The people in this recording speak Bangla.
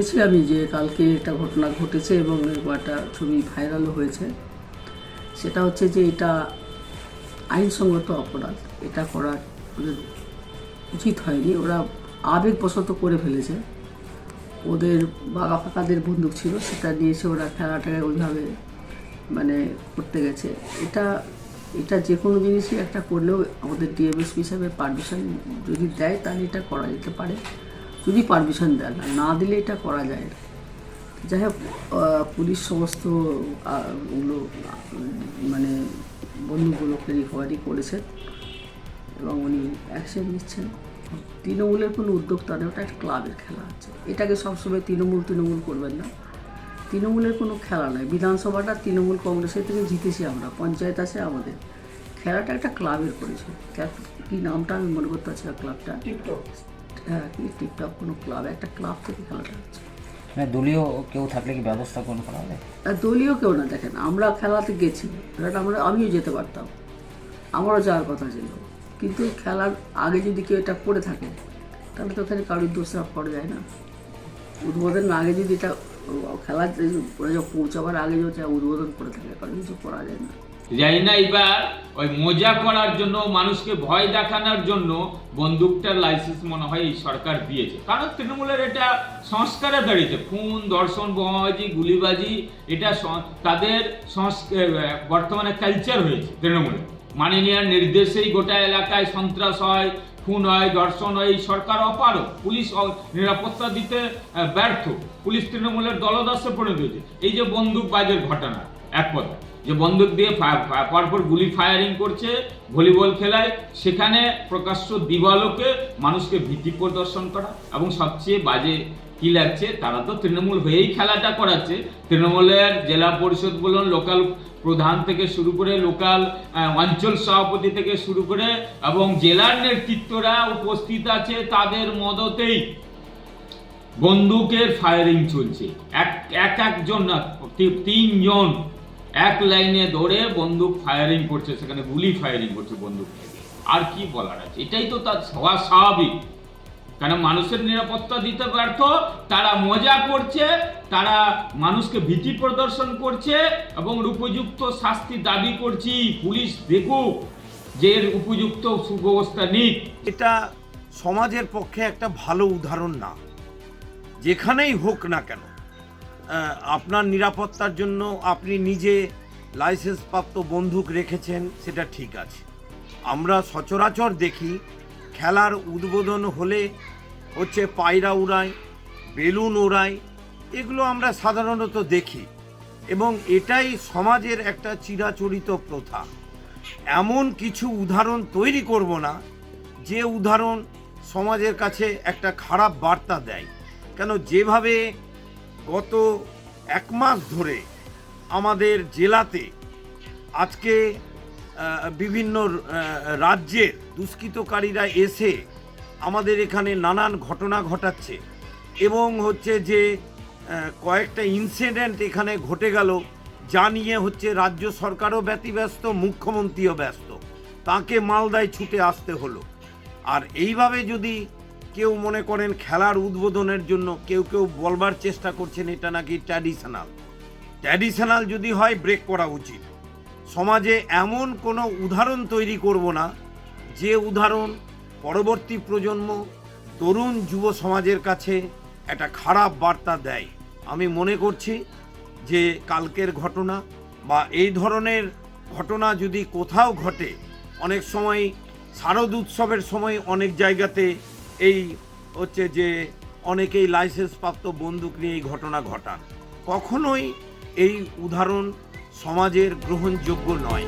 শুনেছি আমি যে কালকে একটা ঘটনা ঘটেছে এবং একটা ছবি ভাইরালও হয়েছে। সেটা হচ্ছে যে এটা আইনসঙ্গত অপরাধ, এটা করা ওদের উচিত হয়নি। ওরা আবেগবশত করে ফেলেছে। ওদের বাঘা ফাঁকাদের বন্দুক ছিল, সেটা নিয়ে এসে ওরা খেলাটাকে ওইভাবে করতে গেছে। এটা এটা যে কোনো জিনিসই একটা করলেও আমাদের ডিএমএসপি হিসাবে পারমিশন যদি দেয় তাহলে এটা করা যেতে পারে, যদি পারমিশন দেয় না দিলে এটা করা যায় না। যাই হোক, পুলিশ সমস্ত ওগুলো বন্দুকগুলোকে রিকভারি করেছেন এবং উনি অ্যাকশন নিচ্ছেন। তৃণমূলের কোনো উদ্যোক্তা নেই, ওটা একটা ক্লাবের খেলা আছে। এটাকে সবসময় তৃণমূল করবেন না। তৃণমূলের কোনো খেলা নয়। বিধানসভাটা তৃণমূল কংগ্রেসের থেকে জিতেছি আমরা, পঞ্চায়েত আছে আমাদের। খেলাটা একটা ক্লাবের করেছে। কী নামটা আমি মনে করতে পারছি না ক্লাবটা। টিকটক। হ্যাঁ, টিকটক কোনো ক্লাব, একটা ক্লাব থেকে খেলাটা হচ্ছে। দলীয় কেউ থাকলে কি ব্যবস্থা কোন করা হবে? দলীয় কেউ না, দেখেন আমরা খেলাতে গেছি, আমিও যেতে পারতাম, আমারও যাওয়ার কথা ছিল, কিন্তু খেলার আগে যদি কেউ এটা করে থাকে তাহলে তো ওখানে কারোর দোষারোপ করা যায় না। উদ্বোধন আগে যদি এটা খেলার পৌঁছাবার আগে যদি উদ্বোধন করে থাকে কারণ কিছু করা যায় না। জানি না এবার ওই মজা করার জন্য, মানুষকে ভয় দেখানোর জন্য বন্দুকটার লাইসেন্স মনে হয় এই সরকার দিয়েছে। কারণ তৃণমূলের এটা সংস্কারে দাঁড়িয়েছে। খুন, ধর্ষণ, বোমাবাজি, গুলিবাজি এটা তাদের বর্তমানে কালচার হয়েছে তৃণমূলে। মাননীয়ার নির্দেশেই গোটা এলাকায় সন্ত্রাস হয়, খুন হয়, ধর্ষণ হয়। এই সরকার অপারগ, পুলিশ নিরাপত্তা দিতে ব্যর্থ, পুলিশ তৃণমূলের দলদাসে পরিণত হয়েছে। এই যে বন্দুকবাজের ঘটনা, এক কথা যে বন্দুক দিয়ে পরপর গুলি ফায়ারিং করছে ভলিবল খেলায়, সেখানে প্রকাশ্য দিবালোকে মানুষকে ভীতি প্রদর্শন করা। এবং সবচেয়ে বাজে কি লাগছে, তারা তো তৃণমূল হয়েই খেলাটা করাচ্ছে। তৃণমূলের জেলা পরিষদ বলুন, লোকাল প্রধান থেকে শুরু করে, লোকাল অঞ্চল সভাপতি থেকে শুরু করে এবং জেলার নেতৃত্বরা উপস্থিত আছে, তাদের মদতেই বন্দুকের ফায়ারিং চলছে। একজন না, 3 জন এক লাইনে ধরে বন্দুক ফায়ারিং করছে, সেখানে গুলি ফায়ারিং করছে বন্দুক থেকে। আর কি বলার আছে? এটাই তো তার স্বাভাবিক। কারণ মানুষের নিরাপত্তা দিতে ব্যর্থ, তারা মজা করছে, তারা মানুষকে ভীতি প্রদর্শন করছে এবং উপযুক্ত শাস্তি দাবি করছি। পুলিশ দেখুক যে এর উপযুক্ত সুব্যবস্থা নিক। এটা সমাজের পক্ষে একটা ভালো উদাহরণ না। যেখানেই হোক না কেন, আপনার নিরাপত্তার জন্য আপনি নিজে লাইসেন্সপ্রাপ্ত বন্দুক রেখেছেন, সেটা ঠিক আছে। আমরা সচরাচর দেখি খেলার উদ্বোধন হলে হচ্ছে পায়রা উড়ায়, বেলুন ওড়ায়, এগুলো আমরা সাধারণত দেখি এবং এটাই সমাজের একটা চিরাচরিত প্রথা। এমন কিছু উদাহরণ তৈরি করব না যে উদাহরণ সমাজের কাছে একটা খারাপ বার্তা দেয়। কেন, যেভাবে গত 1 মাস ধরে আমাদের জেলাতে আজকে বিভিন্ন রাজ্যের দুষ্কৃতকারীরা এসে আমাদের এখানে নানান ঘটনা ঘটাচ্ছে এবং হচ্ছে যে কয়েকটা ইনসিডেন্ট এখানে ঘটে গেল, যা নিয়ে হচ্ছে রাজ্য সরকারও ব্যতিব্যস্ত, মুখ্যমন্ত্রীও ব্যস্ত, তাকে মালদায় ছুটে আসতে হলো। আর এইভাবে যদি কেউ মনে করেন খেলার উদ্বোধনের জন্য কেউ বলবার চেষ্টা করছেন এটা নাকি ট্র্যাডিশনাল যদি হয় ব্রেক করা উচিত। সমাজে এমন কোনো উদাহরণ তৈরি করব না যে উদাহরণ পরবর্তী প্রজন্ম, তরুণ যুব সমাজের কাছে একটা খারাপ বার্তা দেয়। আমি মনে করছি যে কালকের ঘটনা বা এই ধরনের ঘটনা যদি কোথাও ঘটে, অনেক সময় শারদ উৎসবের সময় অনেক জায়গাতে এই হচ্ছে যে অনেকেই লাইসেন্সপ্রাপ্ত বন্দুক নিয়ে এই ঘটনা ঘটান। কখনোই এই উদাহরণ সমাজের গ্রহণযোগ্য নয়।